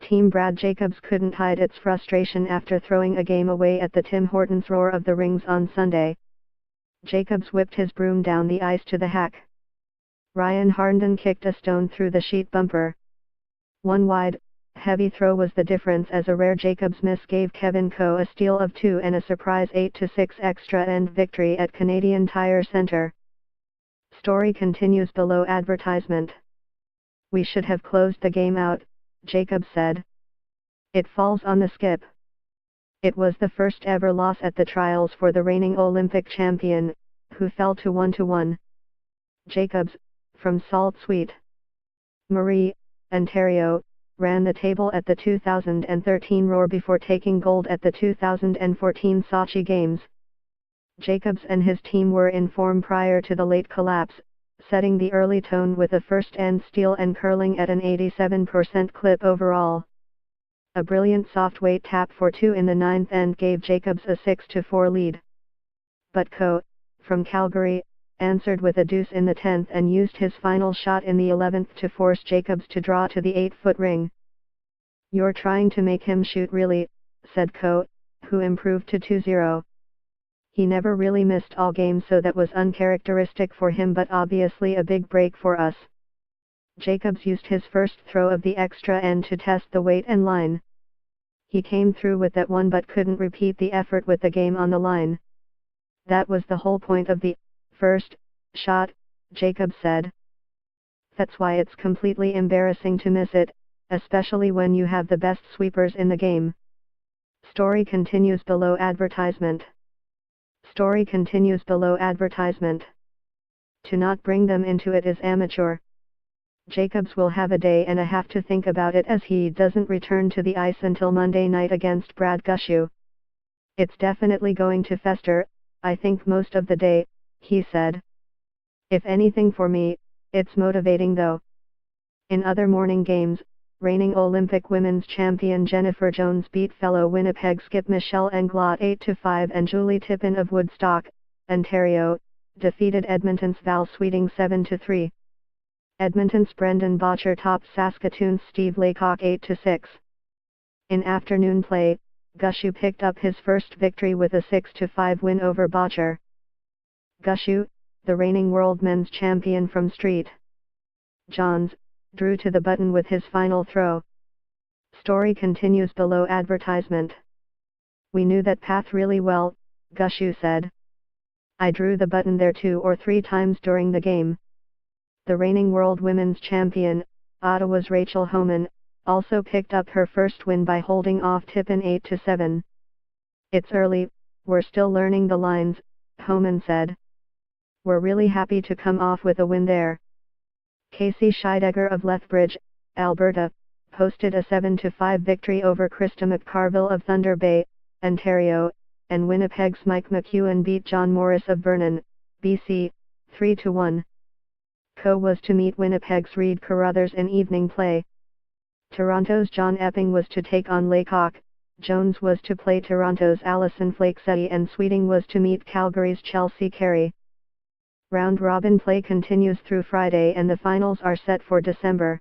Team Brad Jacobs couldn't hide its frustration after throwing a game away at the Tim Hortons Roar of the Rings on Sunday. Jacobs whipped his broom down the ice to the hack. Ryan Harnden kicked a stone through the sheet bumper. One wide, heavy throw was the difference as a rare Jacobs miss gave Kevin Coe a steal of 2 and a surprise 8-6 extra end victory at Canadian Tire Centre. Story continues below advertisement. "We should have closed the game out," Jacobs said. "It falls on the skip." It was the first ever loss at the trials for the reigning Olympic champion, who fell to 1-1. Jacobs, from Sault Ste. Marie, Ontario, ran the table at the 2013 Roar before taking gold at the 2014 Sochi Games. Jacobs and his team were in form prior to the late collapse, setting the early tone with a first-end steal and curling at an 87% clip overall. A brilliant soft-weight tap for 2 in the ninth end gave Jacobs a 6-4 lead. But Coe, from Calgary, answered with a deuce in the 10th and used his final shot in the 11th to force Jacobs to draw to the 8-foot ring. "You're trying to make him shoot really," said Coe, who improved to 2-0. "He never really missed all game, so that was uncharacteristic for him, but obviously a big break for us." Jacobs used his first throw of the extra end to test the weight and line. He came through with that one but couldn't repeat the effort with the game on the line. "That was the whole point of the first shot," Jacobs said. "That's why it's completely embarrassing to miss it, especially when you have the best sweepers in the game." Story continues below advertisement. Story continues below advertisement. "To not bring them into it is amateur." Jacobs will have a day and a half to think about it as he doesn't return to the ice until Monday night against Brad Gushue. "It's definitely going to fester, I think, most of the day," he said. "If anything for me, it's motivating though." In other morning games, reigning Olympic women's champion Jennifer Jones beat fellow Winnipeg skip Michelle Englot 8-5, and Julie Tippin of Woodstock, Ontario, defeated Edmonton's Val Sweeting 7-3. Edmonton's Brendan Bottcher topped Saskatoon's Steve Laycock 8-6. In afternoon play, Gushue picked up his first victory with a 6-5 win over Bottcher. Gushue, the reigning world men's champion from St. John's, drew to the button with his final throw. Story continues below advertisement. "We knew that path really well," Gushue said. "I drew the button there 2 or 3 times during the game." The reigning world women's champion, Ottawa's Rachel Homan, also picked up her first win by holding off Tippin 8-7. "It's early, we're still learning the lines," Homan said. "We're really happy to come off with a win there." Casey Scheidegger of Lethbridge, Alberta, posted a 7-5 victory over Krista McCarville of Thunder Bay, Ontario, and Winnipeg's Mike McEwen beat John Morris of Vernon, BC, 3-1. Coe was to meet Winnipeg's Reed Carruthers in evening play. Toronto's John Epping was to take on Laycock, Jones was to play Toronto's Alison Flakesetti, and Sweeting was to meet Calgary's Chelsea Carey. Round-robin play continues through Friday and the finals are set for December.